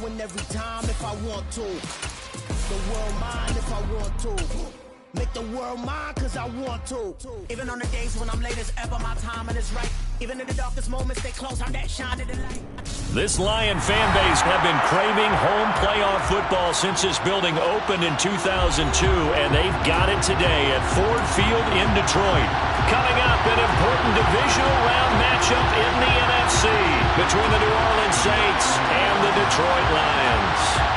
win every time if I want to. The world mine if I want to. Make the world mine cause I want to. Even on the days when I'm late as ever, my timing is right. Even in the darkest moments, they close, I'm that shining the light. This Lion fan base have been craving home playoff football since this building opened in 2002, and they've got it today at Ford Field in Detroit. Coming up, an important divisional round matchup in the NFC between the New Orleans Saints and the Detroit Lions.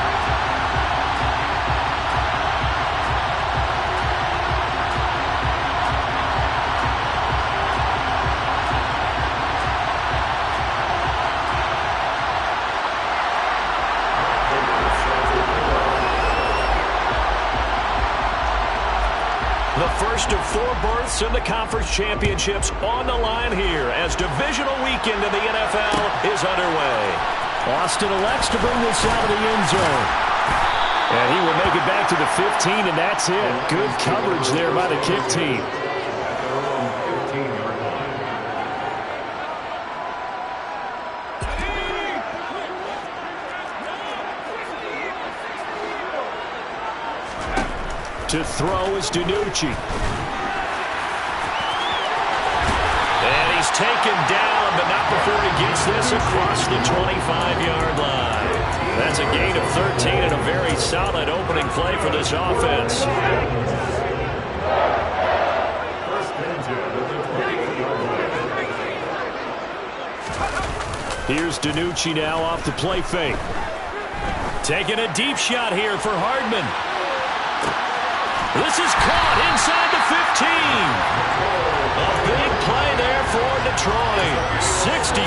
The first of 4 berths in the conference championships on the line here as divisional weekend in the NFL is underway. Austin elects to bring this out of the end zone. And he will make it back to the 15, and that's it. Good coverage there by the kick team. To throw is Dinucci. And he's taken down, but not before he gets this across the 25-yard line. That's a gain of 13 and a very solid opening play for this offense. Here's Dinucci now off the play fake. Taking a deep shot here for Hardman. This is caught inside the 15. A big play there for Detroit. 64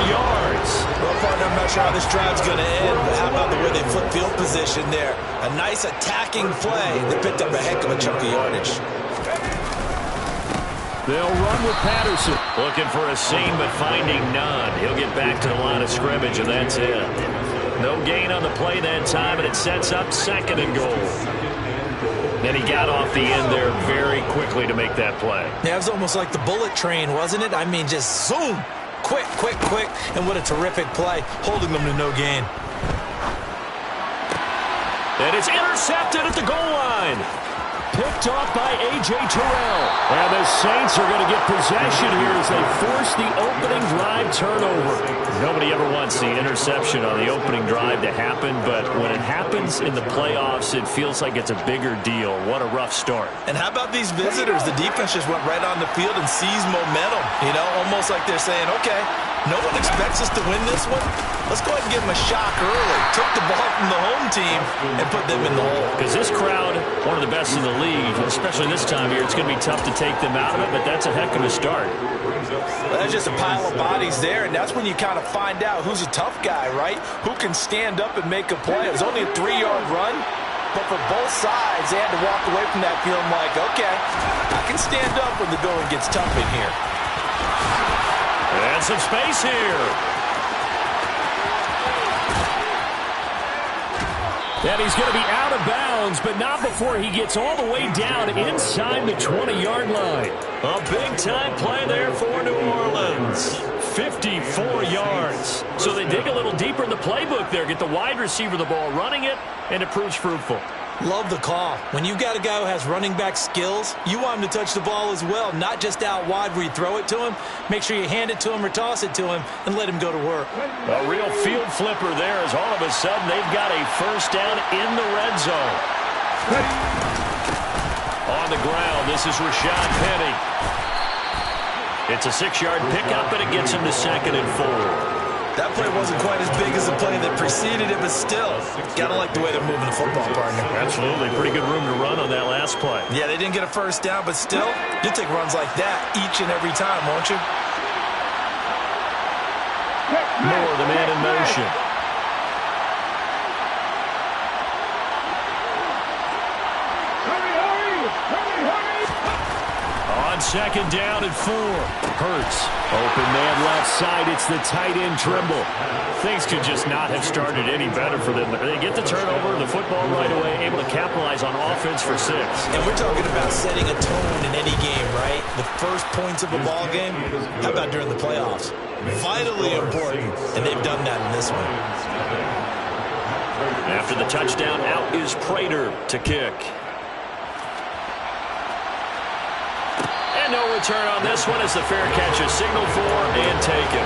yards. Well, partner, I'm not sure how this drive's going to end, but how about the way they flip field position there? A nice attacking play. They picked up a heck of a chunk of yardage. They'll run with Patterson. Looking for a seam, but finding none. He'll get back to the line of scrimmage, and that's it. No gain on the play that time, and it sets up 2nd and goal. Then he got off the end there very quickly to make that play. Yeah, it was almost like the bullet train, wasn't it? I mean, just zoom. Quick, quick, quick. And what a terrific play, holding them to no gain. And it's intercepted at the goal line. Picked off by A.J. Terrell. And the Saints are going to get possession here as they force the opening drive turnover. Nobody ever wants the interception on the opening drive to happen, but when it happens in the playoffs, it feels like it's a bigger deal. What a rough start. And how about these visitors? The defense just went right on the field and seized momentum. You know, almost like they're saying, okay, no one expects us to win this one. Let's go ahead and give them a shock early. Took the ball from the home team and put them in the hole. Because this crowd, one of the best in the league, especially this time of year, it's going to be tough to take them out of it, but that's a heck of a start. Well, that's just a pile of bodies there, and that's when you kind of find out who's a tough guy, right? Who can stand up and make a play. It was only a 3-yard run, but for both sides, they had to walk away from that feeling like, okay, I can stand up when the going gets tough in here. And some space here. And he's going to be out of bounds, but not before he gets all the way down inside the 20-yard line. A big-time play there for New Orleans. 54 yards. So they dig a little deeper in the playbook there, get the wide receiver the ball, running it, and it proves fruitful. Love the call. When you've got a guy who has running back skills, you want him to touch the ball as well, not just out wide where you throw it to him. Make sure you hand it to him or toss it to him and let him go to work. A real field flipper there as all of a sudden they've got a first down in the red zone. On the ground, this is Rashad Penny. It's a 6-yard pickup, and it gets him to 2nd and 4. That play wasn't quite as big as the play that preceded it, but still, gotta like the way they're moving the football, partner. Absolutely. Pretty good room to run on that last play. Yeah, they didn't get a first down, but still, you'll take runs like that each and every time, won't you? Moore, the man in motion. On 2nd down and 4. Hurts. Open man left side. It's the tight end Trimble. Things could just not have started any better for them. They get the turnover, the football right away, able to capitalize on offense for 6. And we're talking about setting a tone in any game, right? The first points of a ball game. How about during the playoffs? Vitally important, and they've done that in this one. After the touchdown, out is Prater to kick. And no return on this one as the fair catch is signaled for and taken.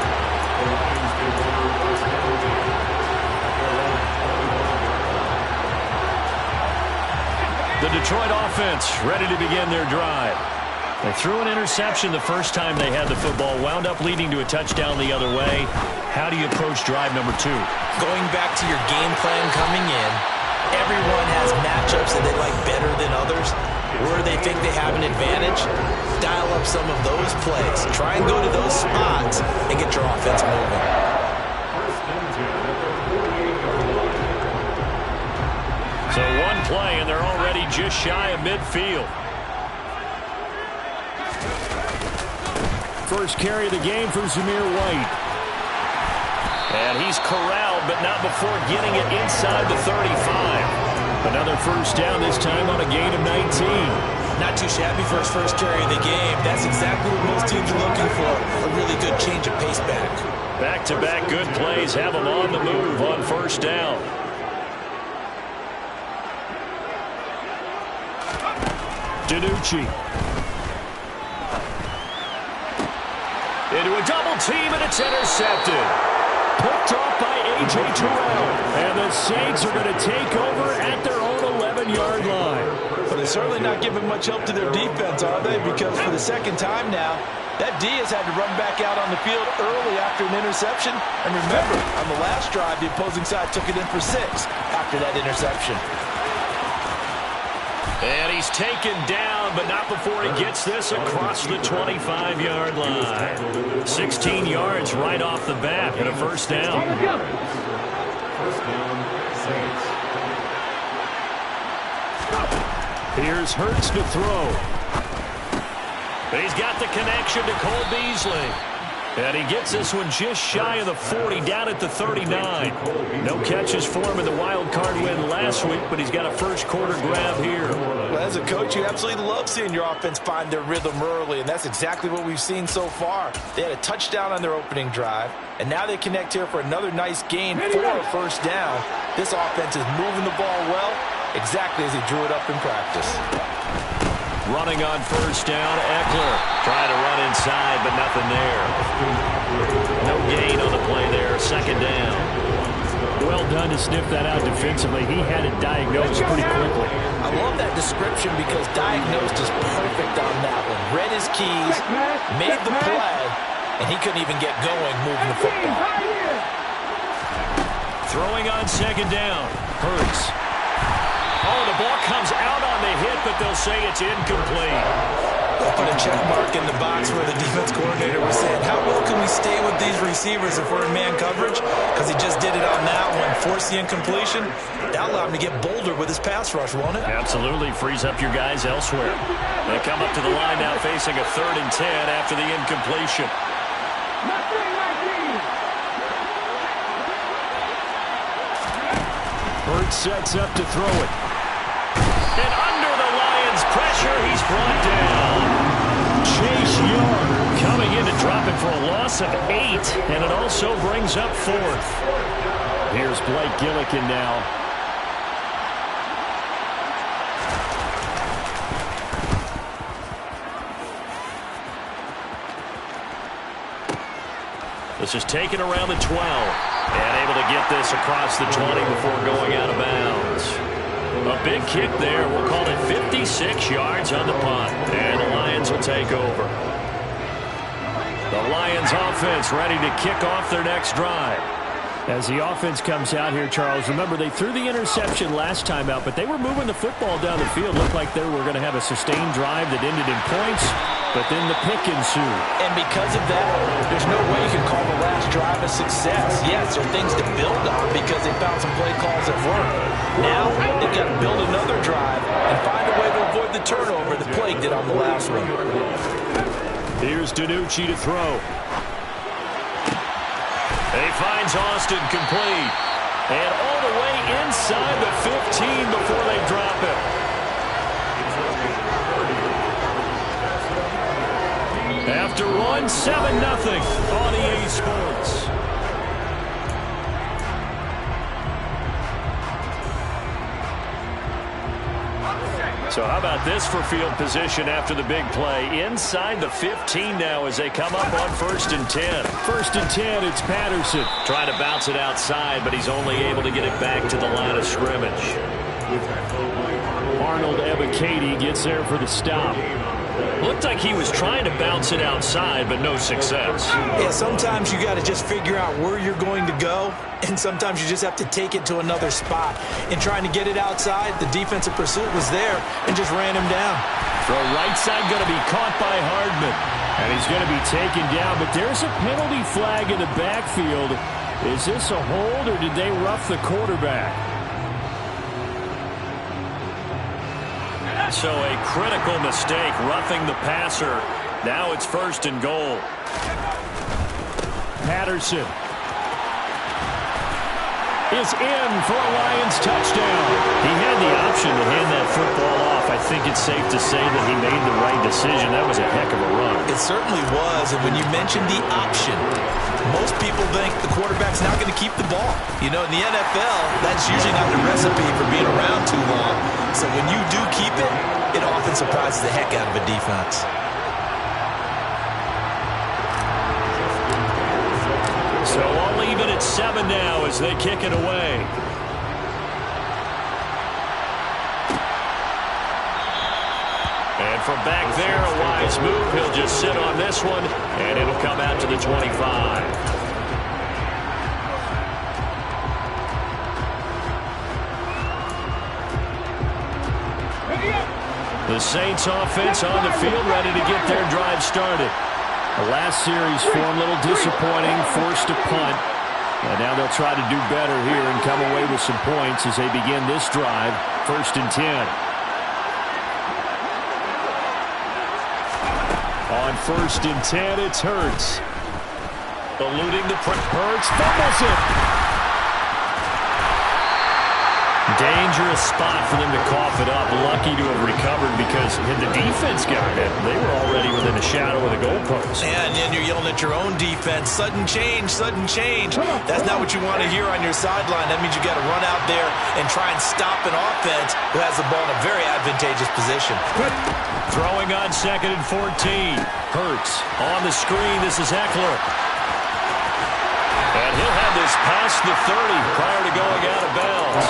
The Detroit offense ready to begin their drive. They threw an interception the first time they had the football, wound up leading to a touchdown the other way. How do you approach drive number 2? Going back to your game plan coming in, everyone has matchups that they like better than others. Where they think they have an advantage, dial up some of those plays. Try and go to those spots and get your offense moving. So one play, and they're already just shy of midfield. First carry of the game for Zamir White. And he's corralled, but not before getting it inside the 35. Another first down, this time on a gain of 19. Not too shabby for his first carry of the game. That's exactly what most teams are looking for, a really good change of pace back. Back-to-back good plays have them on the move on first down. DiNucci. Into a double team, and it's intercepted. Picked off by A.J. Terrell. And the Saints are going to take over at their own 11-yard line. But they're certainly not giving much help to their defense, are they? Because for the second time now, that D has had to run back out on the field early after an interception. And remember, on the last drive, the opposing side took it in for 6 after that interception. And he's taken down, but not before he gets this across the 25-yard line. 16 yards right off the bat and a first down. Here's Hurts to throw. He's got the connection to Cole Beasley. And he gets this one just shy of the 40, down at the 39. No catches for him in the wild card win last week, but he's got a first quarter grab here. Well, as a coach, you absolutely love seeing your offense find their rhythm early, and that's exactly what we've seen so far. They had a touchdown on their opening drive, and now they connect here for another nice gain for a first down. This offense is moving the ball well, exactly as he drew it up in practice. Running on first down, Eckler trying to run inside, but nothing there. No gain on the play there, second down. Well done to sniff that out defensively. He had it diagnosed pretty quickly. I love that description because diagnosed is perfect on that one. Read his keys, made the play, and he couldn't even get going moving the football. Throwing on second down, Hurts. Oh, the ball comes out on the hit, but they'll say it's incomplete. They'll put a check mark in the box where the defense coordinator was saying, how well can we stay with these receivers if we're in man coverage? Because he just did it on that one, forced the incompletion. That allowed him to get bolder with his pass rush, won't it? Absolutely, frees up your guys elsewhere. They come up to the line now facing a 3rd and 10 after the incompletion. Hurts sets up to throw it. And under the Lions' pressure, he's brought down. Chase Young coming in to drop it for a loss of 8, and it also brings up 4th. Here's Blake Gillikin now. This is taken around the 12. And able to get this across the 20 before going out of bounds. A big kick there. We'll call it 56 yards on the punt. And the Lions will take over. The Lions offense ready to kick off their next drive. As the offense comes out here, Charles, remember they threw the interception last time out, but they were moving the football down the field. Looked like they were going to have a sustained drive that ended in points, but then the pick ensued. And because of that, there's no way you can call the last drive a success. Yes, there are things to build on because they found some play calls that worked. Now, they've got to build another drive and find a way to avoid the turnover that plagued it on the last one. Here's DiNucci to throw. He finds Austin complete. And all the way inside the 15 before they drop it. After one, 7-0 on EA Sports. So how about this for field position after the big play? Inside the 15 now as they come up on 1st and 10. 1st and 10, it's Patterson. Trying to bounce it outside, but he's only able to get it back to the line of scrimmage. Arnold Ebiketie gets there for the stop. Looked like he was trying to bounce it outside, but no success. Yeah, sometimes you got to just figure out where you're going to go, and sometimes you just have to take it to another spot. In trying to get it outside, the defensive pursuit was there and just ran him down. Throw right side going to be caught by Hardman, and he's going to be taken down, but there's a penalty flag in the backfield. Is this a hold, or did they rough the quarterback? So a critical mistake, roughing the passer. Now it's 1st and goal. Patterson is in for a Lions touchdown. He had the option to hand that football off. I think it's safe to say that he made the right decision. That was a heck of a run. It certainly was, and when you mentioned the option, most people think the quarterback's not going to keep the ball. You know, in the NFL, that's usually not the recipe for being around too long. So when you do keep it, it often surprises the heck out of a defense. So all even at 7 now as they kick it away. And from back there, a wise move. He'll just sit on this one, and it'll come out to the 25. The Saints offense on the field, ready to get their drive started. The last series for them, a little disappointing, forced to punt. And now they'll try to do better here and come away with some points as they begin this drive, 1st and 10. On 1st and 10, it's Hurts. Eluding the Hurts, fumbles it. Dangerous spot for them to cough it up. Lucky to have recovered because had the defense got it, they were already within a shadow of the goalpost. Yeah, and then you're yelling at your own defense. Sudden change, sudden change. That's not what you want to hear on your sideline. That means you got to run out there and try and stop an offense who has the ball in a very advantageous position. Throwing on 2nd and 14. Hurts on the screen. This is Eckler. And he'll have this past the 30 prior to going out of bounds.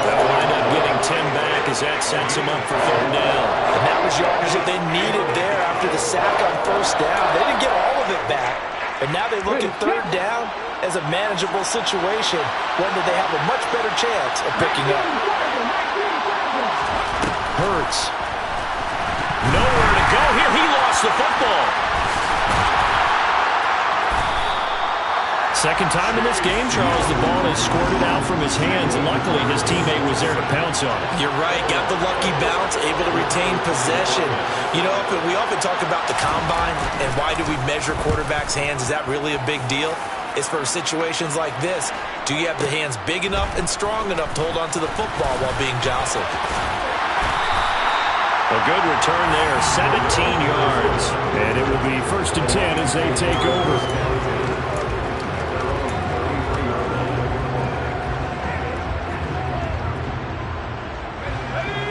They'll wind up getting 10 back as that sets him up for 3rd down. And that was yardage that they needed there after the sack on 1st down. They didn't get all of it back. But now they look at 3rd down as a manageable situation, one that they have a much better chance of picking up. Hurts. Nowhere to go here. He lost the football. Second time in this game, Charles, the ball is squirted out from his hands. Luckily, his teammate was there to pounce on it. You're right. Got the lucky bounce, able to retain possession. You know, we often talk about the combine and why do we measure quarterbacks' hands. Is that really a big deal? It's for situations like this. Do you have the hands big enough and strong enough to hold onto the football while being jostled? A good return there, 17 yards. And it will be 1st and 10 as they take over.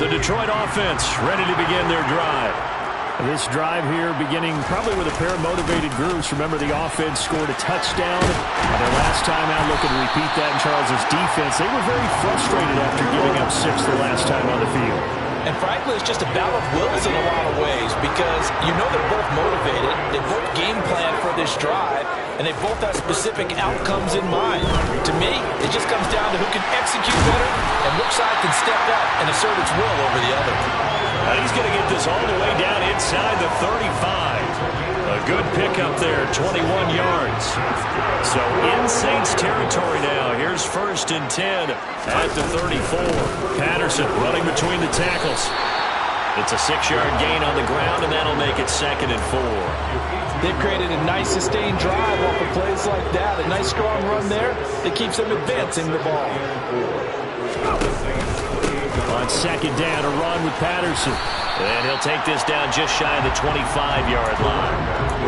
The Detroit offense ready to begin their drive. This drive here beginning probably with a pair of motivated groups. Remember, the offense scored a touchdown on their last time out. Looking to repeat that in Charles's defense. They were very frustrated after giving up 6 the last time on the field. And frankly, it's just a battle of wills in a lot of ways because you know they're both motivated. They both game plan for this drive, and they both have specific outcomes in mind. To me, it just comes down to who can execute better and which side can step up and assert its will over the other. He's going to get this all the way down inside the 35. A good pickup there, 21 yards. So in Saints territory now. Here's 1st and 10 at the 34. Patterson running between the tackles. It's a 6-yard gain on the ground, and that'll make it 2nd and 4. They've created a nice sustained drive off of plays like that. A nice strong run there that keeps them advancing the ball. On 2nd down, a run with Patterson. And he'll take this down just shy of the 25-yard line.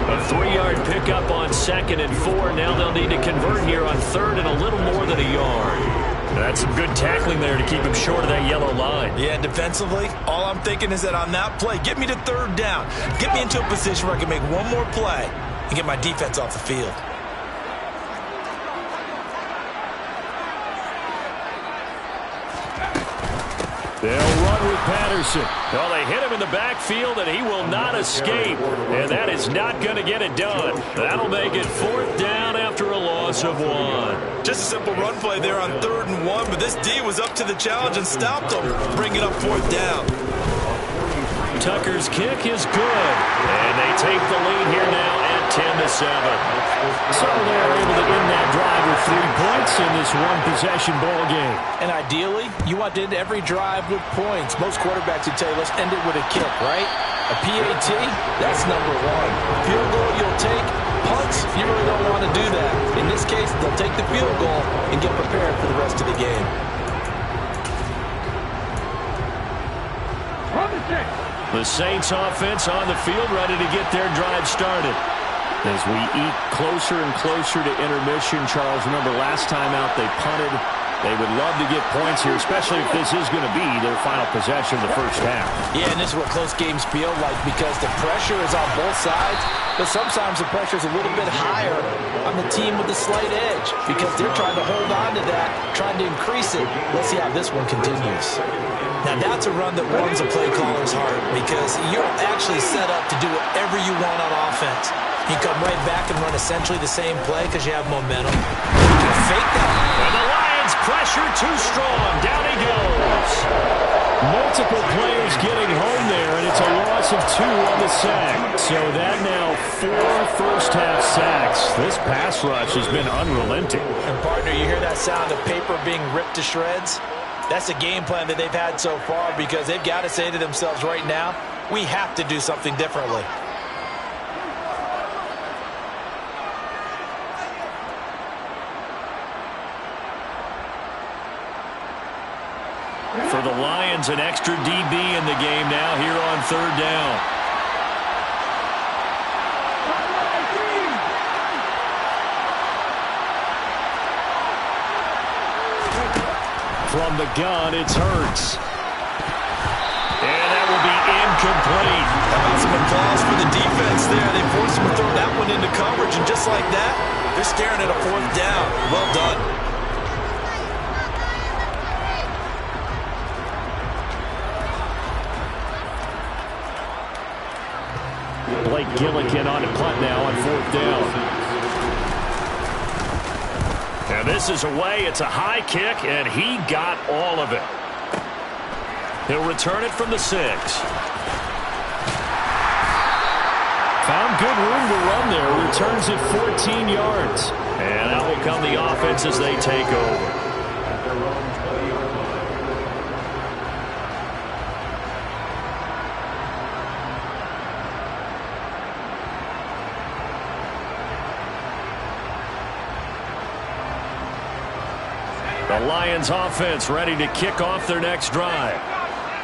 A 3-yard pickup on 2nd and 4. Now they'll need to convert here on 3rd and a little more than a yard. That's some good tackling there to keep him short of that yellow line. Yeah, defensively, all I'm thinking is that on that play, get me to third down. Get me into a position where I can make one more play and get my defense off the field. They'll run with Patterson. Well, they hit him in the backfield, and he will not escape. And that is not going to get it done. That'll make it 4th down after a loss of 1. Just a simple run play there on 3rd and 1, but this D was up to the challenge and stopped him. Bring it up 4th down. Tucker's kick is good. And they take the lead here now at 10-7. So they're able to end that drive with 3 points in this one-possession ball game. And ideally, you want to end every drive with points. Most quarterbacks would tell you, let's end it with a kick, right? A PAT, that's number 1. Field goal you'll take. Punts, you really don't want to do that. In this case, they'll take the field goal and get prepared for the rest of the game. The Saints offense on the field, ready to get their drive started. As we eat closer and closer to intermission, Charles, remember last time out they punted. They would love to get points here, especially if this is going to be their final possession of the first half. Yeah, and this is what close games feel like because the pressure is on both sides, but sometimes the pressure is a little bit higher on the team with the slight edge because they're trying to hold on to that, trying to increase it. Let's see how this one continues. Now, that's a run that warms a play caller's heart because you're actually set up to do whatever you want on offense. You come right back and run essentially the same play because you have momentum. You can fake that. And the Lions pressure too strong. Down he goes. Multiple players getting home there, and it's a loss of 2 on the sack. So that now 4 first-half sacks. This pass rush has been unrelenting. And, partner, you hear that sound of paper being ripped to shreds? That's a game plan that they've had so far because they've got to say to themselves right now, we have to do something differently. For the Lions, an extra DB in the game now here on 3rd down. From the gun, it's Hurts. And that will be incomplete. How about some applause for the defense there? They forced him to throw that one into coverage, and just like that, they're staring at a 4th down. Well done. Blake Gillikin on a punt now on 4th down. And this is away. It's a high kick, and he got all of it. He'll return it from the 6. Found good room to run there. Returns it 14 yards. And out will come the offense as they take over. The Lions offense ready to kick off their next drive.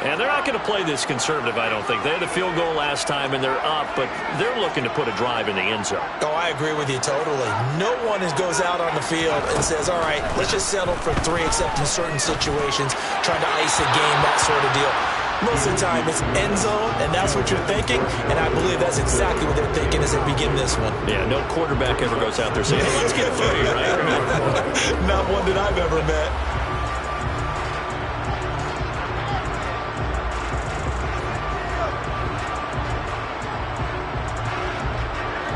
And they're not going to play this conservative, I don't think. They had a field goal last time, and they're up, but they're looking to put a drive in the end zone. Oh, I agree with you totally. No one goes out on the field and says, all right, let's just settle for 3, except in certain situations, trying to ice a game, that sort of deal. Most of the time, it's end zone, and that's what you're thinking, and I believe that's exactly what they're thinking as they begin this one. Yeah, no quarterback ever goes out there saying, hey, let's get 3, right? Not one that I've ever met.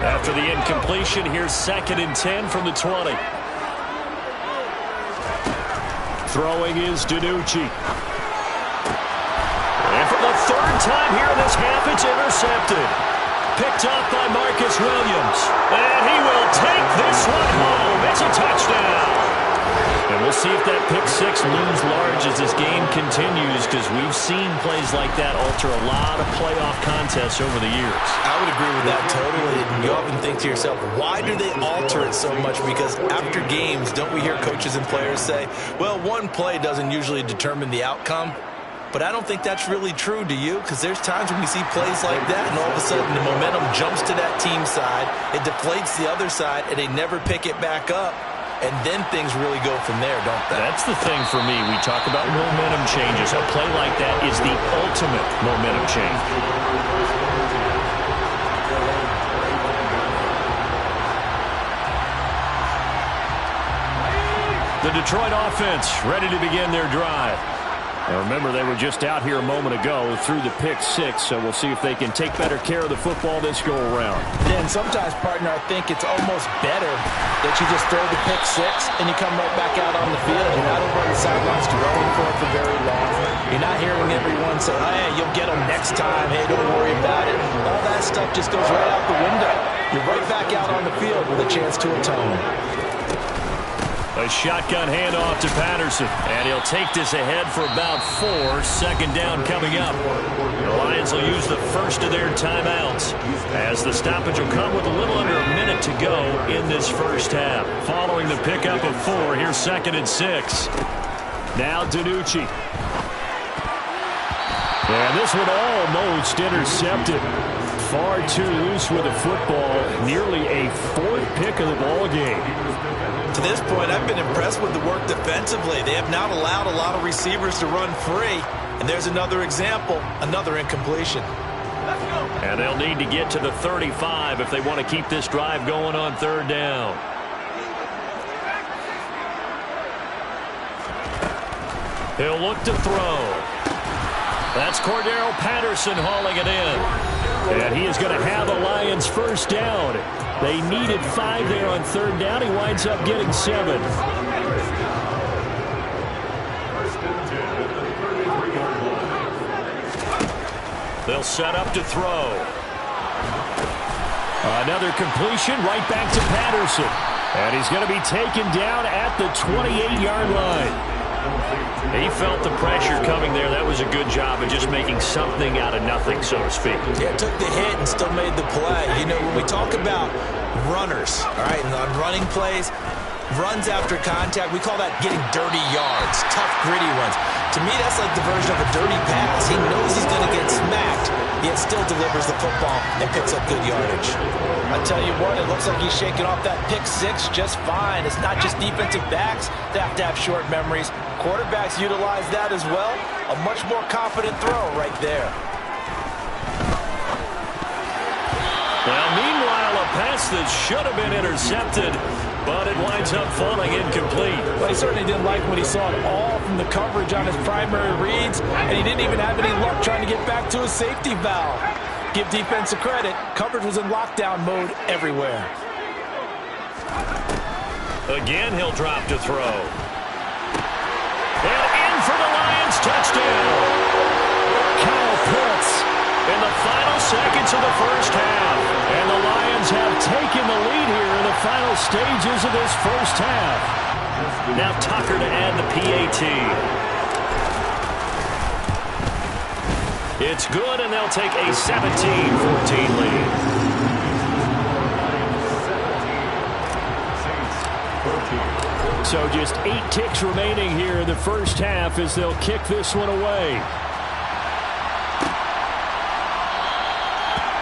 After the incompletion, here's 2nd and 10 from the 20. Throwing is DiNucci. And for the 3rd time here in this half, it's intercepted. Picked up by Marcus Williams. And he will take this one home. It's a touchdown. And we'll see if that pick 6 looms large as this game continues, because we've seen plays like that alter a lot of playoff contests over the years. I would agree with that totally. And you often think to yourself, why do they alter it so much? Because after games, don't we hear coaches and players say, well, one play doesn't usually determine the outcome? But I don't think that's really true, do you? Because there's times when we see plays like that, and all of a sudden the momentum jumps to that team side, it deflates the other side, and they never pick it back up. and then things really go from there, don't they? That's the thing for me. We talk about momentum changes. A play like that is the ultimate momentum change. The Detroit offense ready to begin their drive. Now remember, they were just out here a moment ago through the pick six, so we'll see if they can take better care of the football this go-around. Yeah, and sometimes, partner, I think it's almost better that you just throw the pick six and you come right back out on the field. You're not over on the sidelines dwelling for it for very long. You're not hearing everyone say, hey, you'll get them next time. Hey, don't worry about it. All that stuff just goes right out the window. You're right back out on the field with a chance to atone. A shotgun handoff to Patterson, and he'll take this ahead for about 4. Second down coming up. The Lions will use the first of their timeouts, as the stoppage will come with a little under a minute to go in this first half. Following the pickup of 4, here's 2nd and 6. Now DiNucci. And this one almost intercepted. Far too loose with the football. Nearly a 4th pick of the ball game. To this point, I've been impressed with the work defensively. They have not allowed a lot of receivers to run free. And there's another example, another incompletion. Let's go. And they'll need to get to the 35 if they want to keep this drive going on 3rd down. He'll look to throw. That's Cordero Patterson hauling it in. And he is going to have the Lions first down. They needed 5 there on 3rd down. He winds up getting 7. They'll set up to throw. Another completion right back to Patterson. And he's going to be taken down at the 28-yard line. He felt the pressure coming there. That was a good job of just making something out of nothing, so to speak. Yeah, took the hit and still made the play. You know, when we talk about runners, all right, and on running plays, runs after contact, we call that getting dirty yards, tough, gritty runs. To me, that's like the version of a dirty pass. He knows he's going to get smacked, yet still delivers the football and picks up good yardage. I tell you what, it looks like he's shaking off that pick six just fine. It's not just defensive backs that have to have short memories. Quarterbacks utilize that as well. A much more confident throw right there. Well, meanwhile, a pass that should have been intercepted, but it winds up falling incomplete. Well, he certainly didn't like what he saw at all from the coverage on his primary reads, and he didn't even have any luck trying to get back to his safety valve. Give defense a credit. Coverage was in lockdown mode everywhere. Again, he'll drop to throw. And in for the Lions, touchdown. Kyle Pitts in the final seconds of the first half. And the Lions have taken the lead here in the final stages of this first half. Now Tucker to add the PAT. It's good, and they'll take a 17-14 lead. So just 8 ticks remaining here in the first half as they'll kick this one away.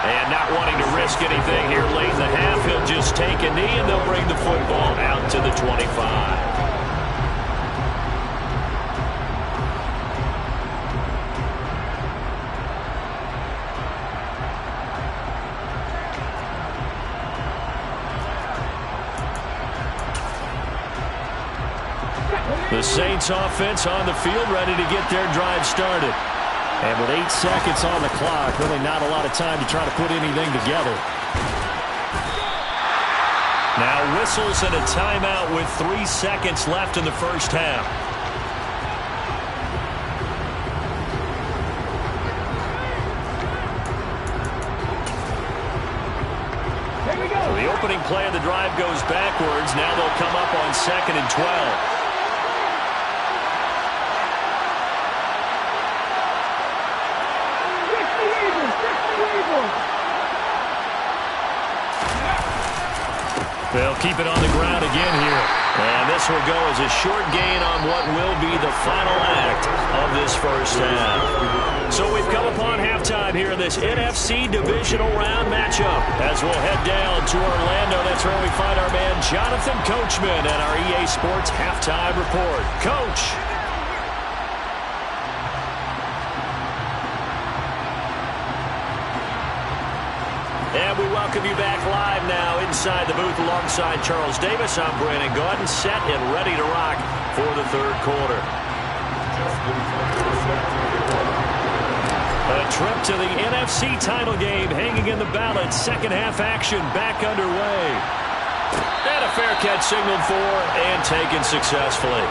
And not wanting to risk anything here late in the half, he'll just take a knee, and they'll bring the football out to the 25. The Saints offense on the field, ready to get their drive started. And with 8 seconds on the clock, really not a lot of time to try to put anything together. Now whistles and a timeout with 3 seconds left in the first half. So the opening play of the drive goes backwards. Now they'll come up on 2nd and 12. They'll keep it on the ground again here. And this will go as a short gain on what will be the final act of this first half. So we've come upon halftime here in this NFC Divisional Round matchup. As we'll head down to Orlando, that's where we find our man Jonathan Coachman and our EA Sports Halftime Report. Coach. And we welcome you back live now inside the booth alongside Charles Davis. I'm Brandon Gaudin, set and ready to rock for the third quarter. A trip to the NFC title game hanging in the balance. Second half action back underway. And a fair catch signaled for and taken successfully.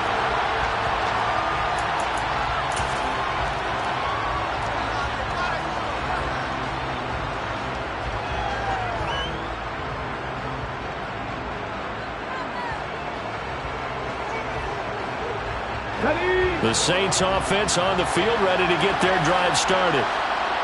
The Saints offense on the field, ready to get their drive started.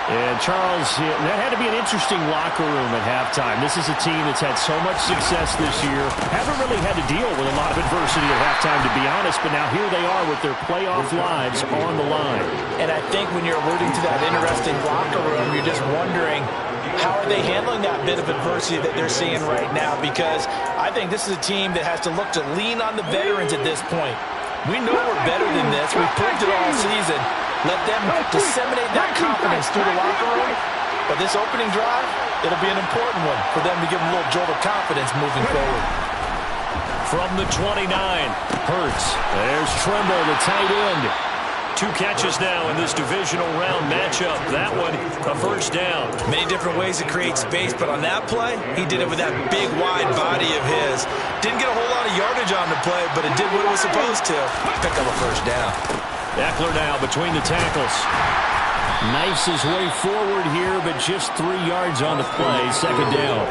And Charles, that had to be an interesting locker room at halftime. This is a team that's had so much success this year. Haven't really had to deal with a lot of adversity at halftime, to be honest. But now here they are with their playoff lives on the line. And I think when you're alluding to that interesting locker room, you're just wondering, how are they handling that bit of adversity that they're seeing right now? Because I think this is a team that has to look to lean on the veterans at this point. We know we're better than this. We've proved it all season. Let them disseminate that confidence through the locker room. But this opening drive, it'll be an important one for them to give them a little jolt of confidence moving forward. From the 29, Hurts. There's Trimble, the tight end. 2 catches now in this divisional round matchup. That one, a first down. Many different ways to create space, but on that play, he did it with that big, wide body of his. Didn't get a whole lot of yardage on the play, but it did what it was supposed to. Pick up a first down. Eckler now between the tackles. Knifes his way forward here, but just 3 yards on the play. Second down.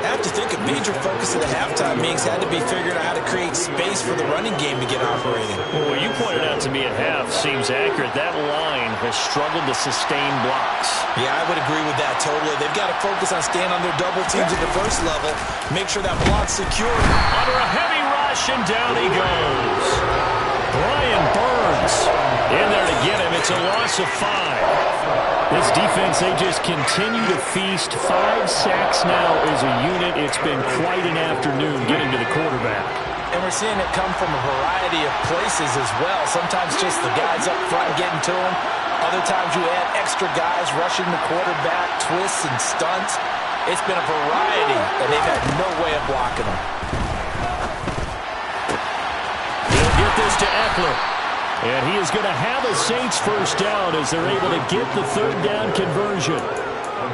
I have to think a major focus of the halftime meetings had to be figuring out how to create space for the running game to get operating. Well, what you pointed out to me at half seems accurate. That line has struggled to sustain blocks. Yeah, I would agree with that totally. They've got to focus on staying on their double teams at the first level, make sure that block's secure. Under a heavy rush, and down he goes. Brian Burns in there to get him. It's a loss of 5. This defense, they just continue to feast. 5 sacks now as a unit. It's been quite an afternoon getting to the quarterback. And we're seeing it come from a variety of places as well. Sometimes just the guys up front getting to him. Other times you add extra guys rushing the quarterback, twists and stunts. It's been a variety, and they've had no way of blocking them. He'll get this to Eckler. And he is going to have a Saints first down as they're able to get the third down conversion.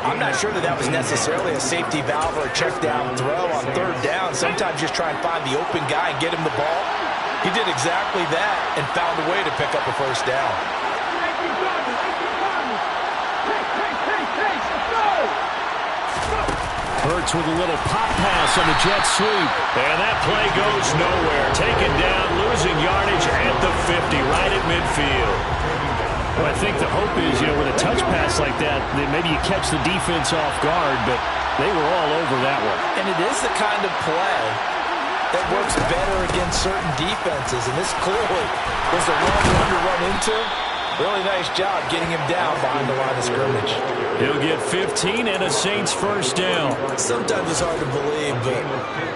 I'm not sure that was necessarily a safety valve or a check down throw on third down. Sometimes just try and find the open guy and get him the ball. He did exactly that and found a way to pick up a first down. Hurts with a little pop pass on the jet sweep. And that play goes nowhere. Taken down, losing yardage at the 50, right at midfield. Well, I think the hope is, with a touch pass like that maybe you catch the defense off guard, but they were all over that one. And it is the kind of play that works better against certain defenses. And this clearly was the wrong one to run into. Really nice job getting him down behind the line of scrimmage. He'll get 15 and a Saints first down. Sometimes it's hard to believe, but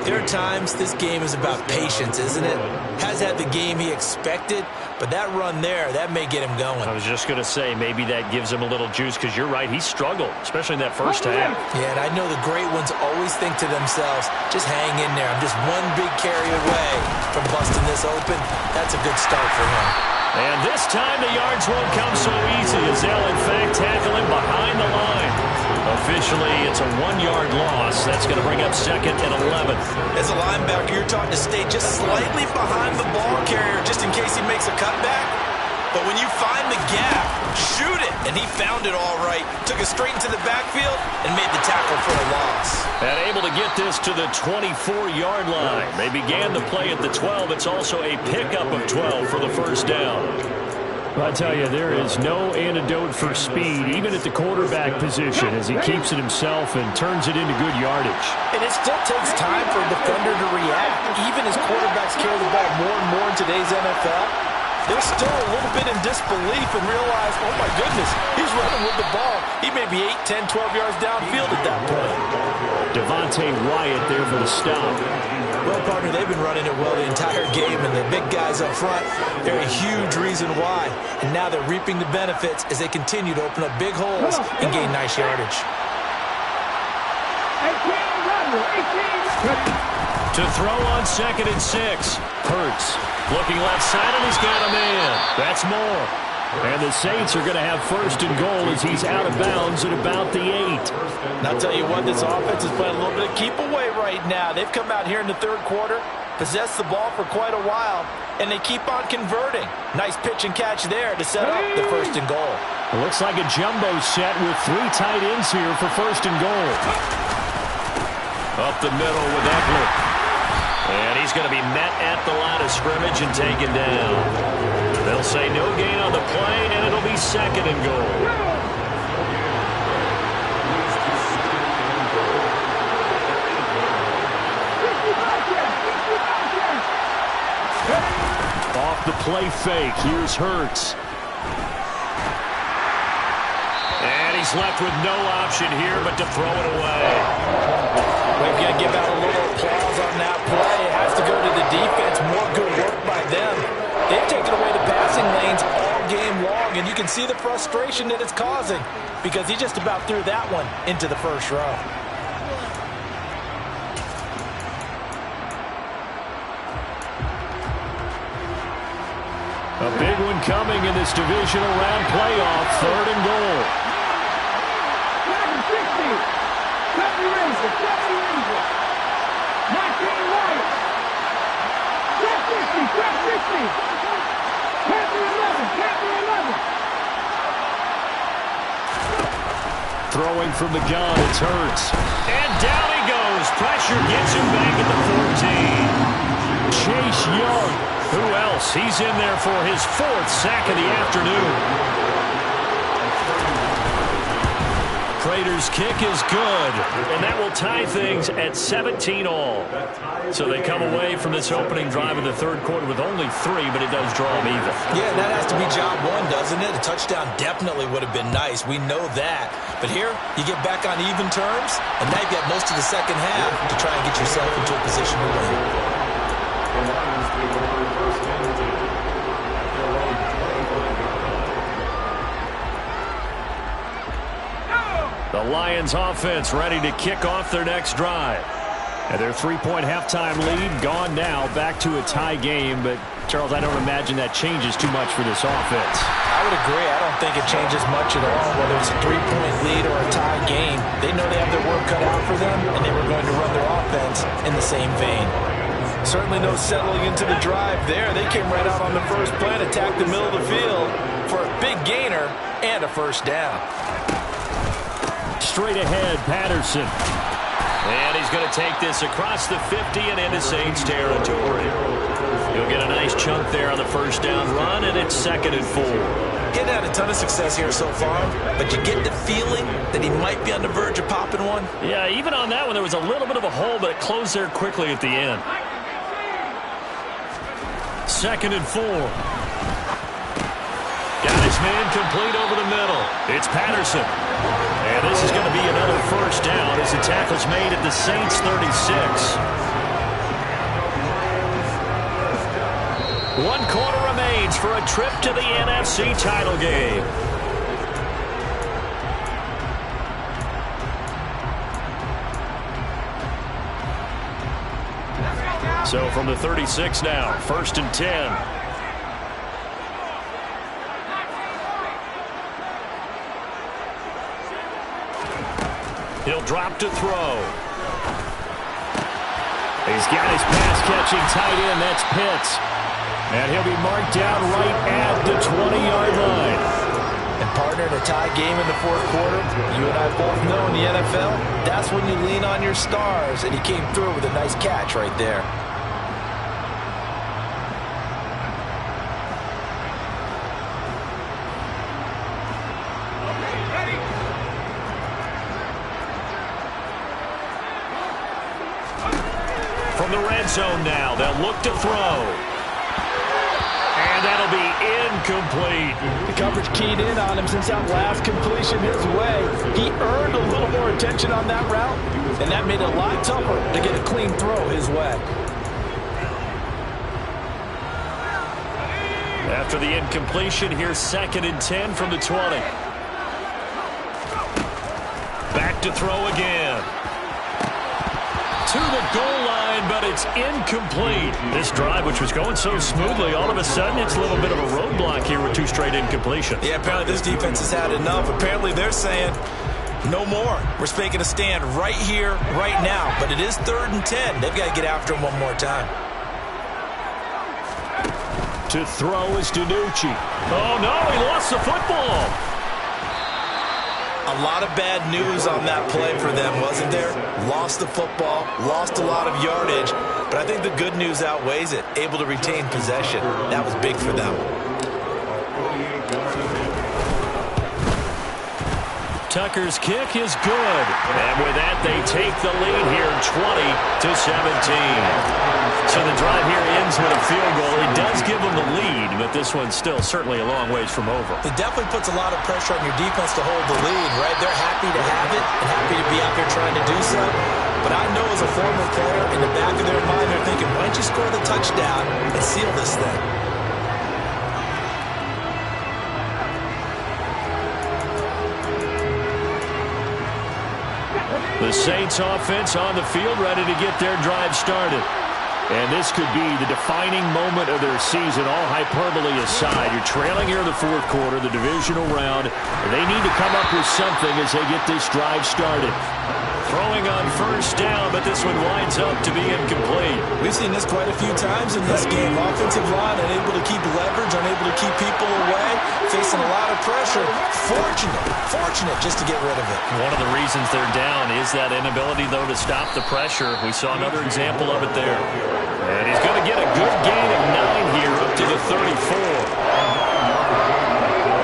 there are times this game is about patience, isn't it? Has had the game he expected, but that run there, that may get him going. I was just going to say, maybe that gives him a little juice, because you're right, he struggled, especially in that first half. Yeah, and I know the great ones always think to themselves, just hang in there. I'm just one big carry away from busting this open. That's a good start for him. And this time the yards won't come so easy, as they'll in fact tackle him behind the line. Officially, it's a 1-yard loss. That's going to bring up 2nd and 11. As a linebacker, you're taught to stay just slightly behind the ball carrier just in case he makes a cutback. But when you find the gap, shoot it. And he found it all right. Took it straight into the backfield and made the tackle for a loss. And able to get this to the 24-yard line. They began the play at the 12. It's also a pickup of 12 for the first down. Well, I tell you, there is no antidote for speed, even at the quarterback position, as he keeps it himself and turns it into good yardage. And it still takes time for a defender to react. Even as quarterbacks carry the ball more and more in today's NFL, they're still a little bit in disbelief and realize, oh my goodness, he's running with the ball. He may be 8, 10, 12 yards downfield at that point. Devontae Wyatt there for the stop. Well, partner, they've been running it well the entire game, and the big guys up front, they're a huge reason why. And now they're reaping the benefits as they continue to open up big holes and gain nice yardage. To throw on 2nd and 6. Hurts looking left side, and he's got a man. That's more. And the Saints are going to have 1st and goal as he's out of bounds at about the 8. And I'll tell you what, this offense is playing a little bit of keep away right now. They've come out here in the 3rd quarter, possessed the ball for quite a while, and they keep on converting. Nice pitch and catch there to set up the 1st and goal. It looks like a jumbo set with 3 tight ends here for 1st and goal. Up the middle with Eckler. And he's going to be met at the line of scrimmage and taken down. They'll say no gain on the play, and it'll be 2nd and goal. Off the play fake, here's Hurts. And he's left with no option here but to throw it away. We've got to give out a little applause on that play. It has to go to the defense. More good work by them. They've taken away the passing lanes all game long, and you can see the frustration that it's causing because he just about threw that one into the 1st row. A big one coming in this divisional round playoff, 3rd and goal. Throwing from the gun, it's Hurts. And down he goes. Pressure gets him back at the 14. Chase Young. Who else? He's in there for his 4th sack of the afternoon. Prater's kick is good, and that will tie things at 17 all. So they come away from this opening drive in the 3rd quarter with only 3, but it does draw them even. Yeah, that has to be job 1, doesn't it? A touchdown definitely would have been nice. We know that. But here, you get back on even terms, and now you've got most of the 2nd half to try and get yourself into a position to win. The Lions offense ready to kick off their next drive. And their 3-point halftime lead gone now, back to a tie game. But, Charles, I don't imagine that changes too much for this offense. I would agree. I don't think it changes much at all, whether it's a 3-point lead or a tie game. They know they have their work cut out for them, and they were going to run their offense in the same vein. Certainly no settling into the drive there. They came right out on the first play and attacked the middle of the field for a big gainer and a 1st down. Straight ahead, Patterson. And he's going to take this across the 50 and into Saints territory. He'll get a nice chunk there on the 1st down run, and it's 2nd and 4. Getting had a ton of success here so far, but you get the feeling that he might be on the verge of popping one. Yeah, even on that one, there was a little bit of a hole, but it closed there quickly at the end. 2nd and 4. Got his man complete over the middle. It's Patterson. And this is going to be another 1st down as the tackle's made at the Saints 36. 1 quarter remains for a trip to the NFC title game. So from the 36 now, 1st and 10. He'll drop to throw. He's got his pass-catching tight end. That's Pitts. And he'll be marked down right at the 20-yard line. And partner, in a tie game in the 4th quarter, you and I both know in the NFL, that's when you lean on your stars. And he came through with a nice catch right there. the red zone now. They'll look to throw. And that'll be incomplete. The coverage keyed in on him since that last completion his way. He earned a little more attention on that route, and that made it a lot tougher to get a clean throw his way. After the incompletion, here's 2nd and 10 from the 20. Back to throw again. To the goal line, but it's incomplete. This drive, which was going so smoothly, all of a sudden it's a little bit of a roadblock here with 2 straight incompletions. Yeah, apparently this defense has had enough. Apparently they're saying, no more. We're making a stand right here, right now. But it is 3rd and 10. They've got to get after him one more time. To throw is DiNucci. Oh, no, he lost the football. A lot of bad news on that play for them, wasn't there? Lost the football, lost a lot of yardage, but I think the good news outweighs it. Able to retain possession. That was big for them. Tucker's kick is good. And with that, they take the lead here, 20-17. So the drive here ends with a field goal. It does give them the lead, but this one's still certainly a long ways from over. It definitely puts a lot of pressure on your defense to hold the lead, right? They're happy to have it and happy to be out there trying to do so. But I know as a former player, in the back of their mind, they're thinking, why don't you score the touchdown and seal this thing? The Saints offense on the field, ready to get their drive started. And this could be the defining moment of their season, all hyperbole aside. You're trailing here in the 4th quarter, the divisional round. And they need to come up with something as they get this drive started. Throwing on 1st down, but this one winds up to be incomplete. We've seen this quite a few times in this game. Offensive line unable to keep leverage, unable to keep people away, facing a lot of pressure. Fortunate just to get rid of it. One of the reasons they're down is that inability, though, to stop the pressure. We saw another example of it there. And he's going to get a good gain of 9 here up to the 34.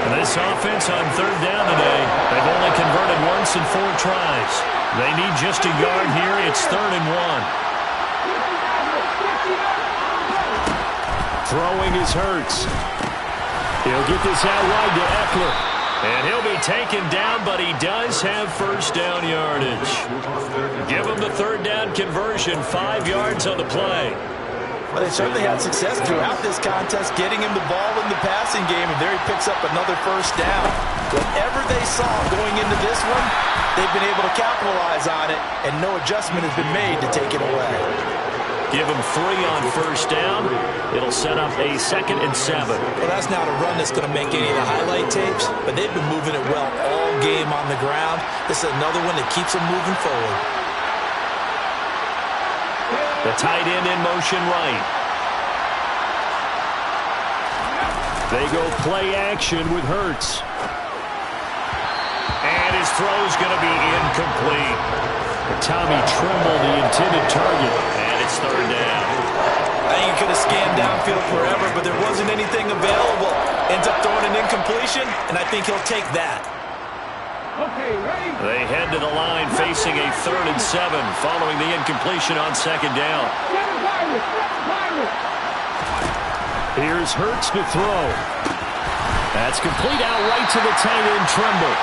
And this offense on 3rd down today, they've only converted once in 4 tries. They need just a yard here. It's 3rd and 1. Throwing is Hurts. He'll get this out wide to Eckler. And he'll be taken down, but he does have 1st down yardage. Give him the 3rd down conversion, 5 yards on the play. Well, they certainly had success throughout this contest, getting him the ball in the passing game, and there he picks up another 1st down. Whatever they saw going into this one, they've been able to capitalize on it, and no adjustment has been made to take it away. Give him 3 on 1st down. It'll set up a 2nd and 7. Well, that's not a run that's going to make any of the highlight tapes, but they've been moving it well all game on the ground. This is another one that keeps them moving forward. The tight end in motion right. They go play action with Hurts. And his throw's going to be incomplete. Tommy Tremble, the intended target, and it's 3rd down. I think he could have scanned downfield forever, but there wasn't anything available. Ends up throwing an incompletion, and I think he'll take that. They head to the line facing a 3rd and 7 following the incompletion on 2nd down. Here's Hurts to throw. That's complete out right to the tight end Tremble.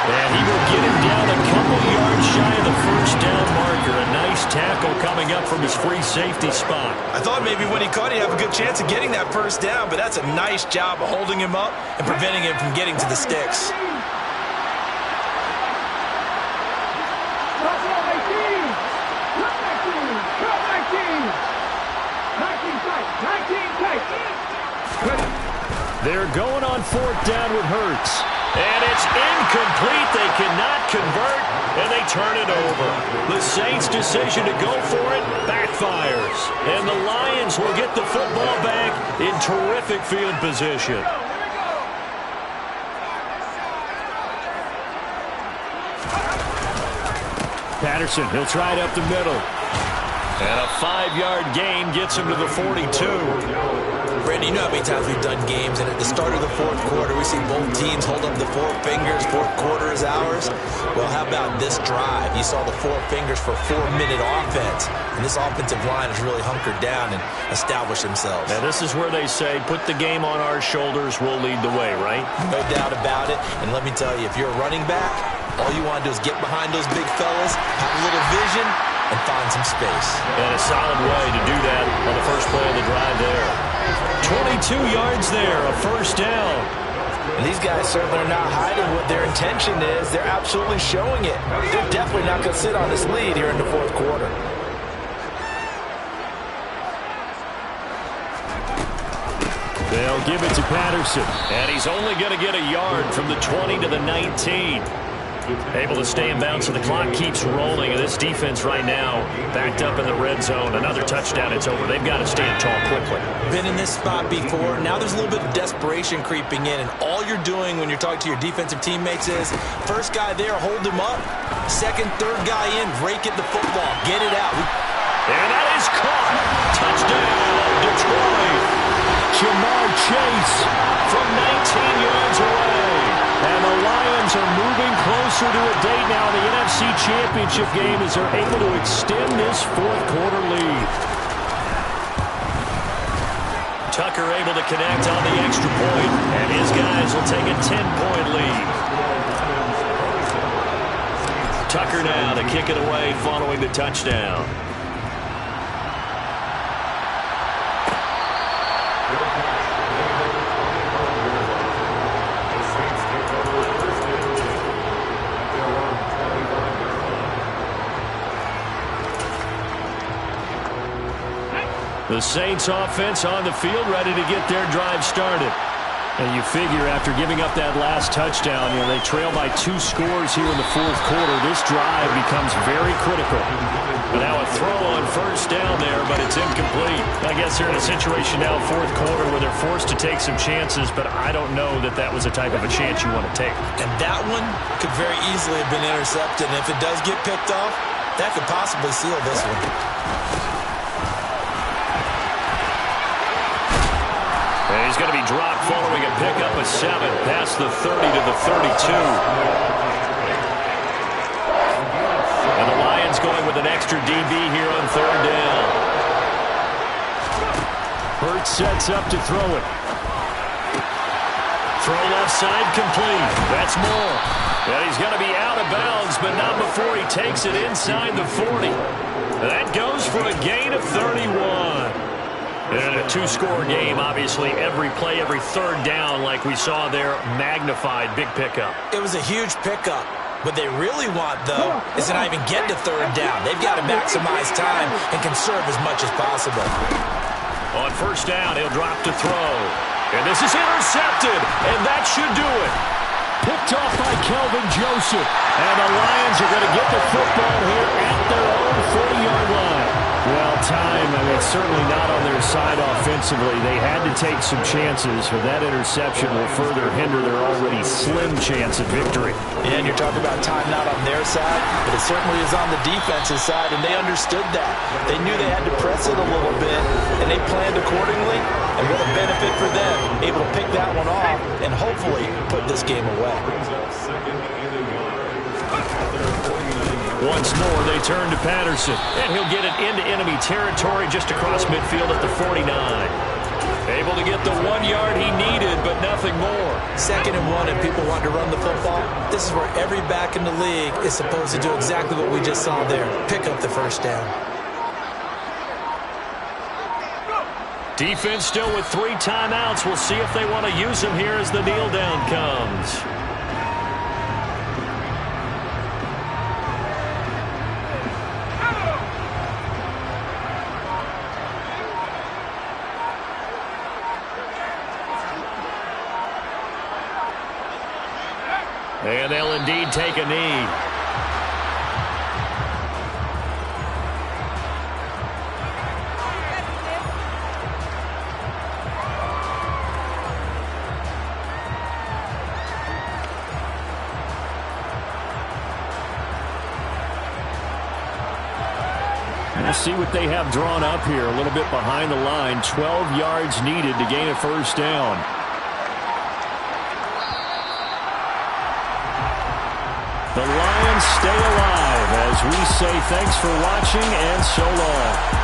And he will get him down a couple yards shy of the 1st down marker. A nice tackle coming up from his free safety spot. I thought maybe when he caught, he'd have a good chance of getting that 1st down, but that's a nice job of holding him up and preventing him from getting to the sticks. They're going on 4th down with Hurts. And it's incomplete. They cannot convert, and they turn it over. The Saints' decision to go for it backfires. And the Lions will get the football back in terrific field position. Patterson, he'll try it up the middle. And a 5-yard gain gets him to the 42. Brandon, you know how many times we've done games, and at the start of the fourth quarter, we see both teams hold up the four fingers, fourth quarter is ours. Well, how about this drive? You saw the four fingers for 4-minute offense, and this offensive line has really hunkered down and established themselves. Now, this is where they say, put the game on our shoulders, we'll lead the way, right? No doubt about it, and let me tell you, if you're a running back, all you want to do is get behind those big fellas, have a little vision, and find some space. And a solid way to do that on the first play of the drive there. 22 yards there, a first down. And these guys certainly are not hiding what their intention is. They're absolutely showing it. They're definitely not going to sit on this lead here in the fourth quarter. They'll give it to Patterson. And he's only going to get a yard from the 20 to the 19. Able to stay in bounds, so the clock keeps rolling. And this defense right now backed up in the red zone. Another touchdown, it's over. They've got to stand tall quickly. Been in this spot before. Now there's a little bit of desperation creeping in. And all you're doing when you're talking to your defensive teammates is, first guy there, hold him up. Second, third guy in, rake at the football. Get it out. And that is caught. Touchdown, Detroit. Jamar Chase from 19 yards away. And the Lions are moving closer to a date now in the NFC Championship game as they're able to extend this fourth quarter lead. Tucker able to connect on the extra point, and his guys will take a 10-point lead. Tucker now to kick it away following the touchdown. The Saints offense on the field, ready to get their drive started. And you figure after giving up that last touchdown, they trail by 2 scores here in the fourth quarter. This drive becomes very critical. But now a throw on first down there, but it's incomplete. I guess they're in a situation now, fourth quarter, where they're forced to take some chances, but I don't know that that was a type of a chance you want to take. And that one could very easily have been intercepted. And if it does get picked off, that could possibly seal this one. And he's going to be dropped following a pickup of 7 past the 30 to the 32. And the Lions going with an extra DB here on third down. Hurts sets up to throw it. Throw left side complete. That's Moore. And he's going to be out of bounds, but not before he takes it inside the 40. And that goes for a gain of 31. And in a 2-score game, obviously, every play, every third down, like we saw there, magnified, big pickup. It was a huge pickup. What they really want, though, is to not even get to third down. They've got to maximize time and conserve as much as possible. On first down, he'll drop to throw. And this is intercepted, and that should do it. Picked off by Kelvin Joseph. And the Lions are going to get the football here at their own 40-yard line. Well, time, certainly not on their side offensively. They had to take some chances, but that interception will further hinder their already slim chance of victory. And you're talking about time not on their side, but it certainly is on the defensive side, and they understood that. They knew they had to press it a little bit, and they planned accordingly, and what a benefit for them, able to pick that one off and hopefully put this game away. Once more, they turn to Patterson, and he'll get it into enemy territory just across midfield at the 49. Able to get the 1 yard he needed, but nothing more. 2nd and 1, and people want to run the football. This is where every back in the league is supposed to do exactly what we just saw there. Pick up the first down. Defense still with 3 timeouts. We'll see if they want to use them here as the kneel down comes. And they'll indeed take a knee. We'll see what they have drawn up here. A little bit behind the line. 12 yards needed to gain a first down. The Lions stay alive as we say thanks for watching and so long.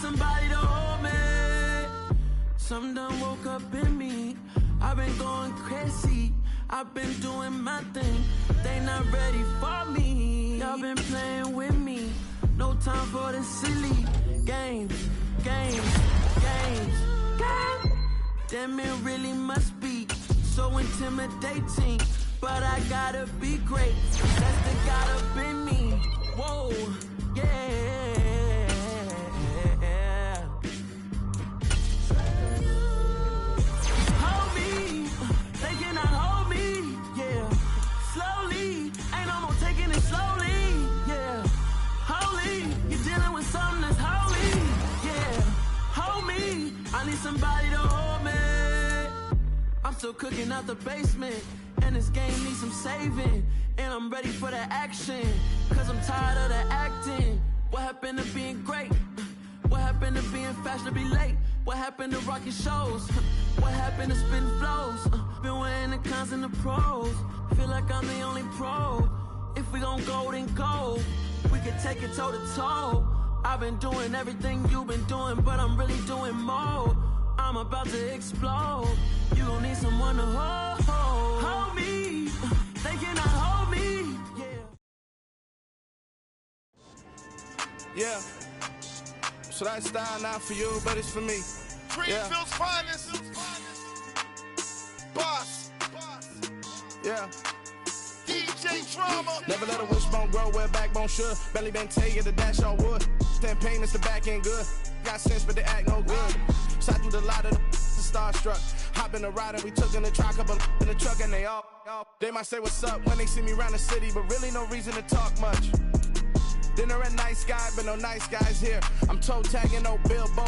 Somebody to hold me. Something done woke up in me. I've been going crazy. I've been doing my thing. They not ready for me. Y'all been playing with me. No time for the silly games. Damn, it really must be so intimidating. But I gotta be great. That's the God up in me. Whoa, yeah. Somebody to hold me. I'm still cooking out the basement, and this game needs some saving. And I'm ready for the action, cause I'm tired of the acting. What happened to being great? What happened to being fashionably late? What happened to rocking shows? What happened to spitting flows? Been weighing the cons and the pros. Feel like I'm the only pro. If we gon' go, then go. We can take it toe to toe. I've been doing everything you've been doing, but I'm really doing more. I'm about to explode. You gon' need someone to hold me. They cannot hold me. Yeah. So that style not for you, but it's for me. Greenfield's finest. Boss. Yeah. DJ Drama. Never let a wishbone grow where a backbone should. Belly been tell you the dash all wood. Then pain is the back end good. Got sense, but they act no good. Shot through the lot of the starstruck. Hop in the ride and we took in the truck up in the truck and they all. They might say what's up when they see me around the city, but really no reason to talk much. Dinner a nice guy, but no nice guys here. I'm toe tagging no billboard.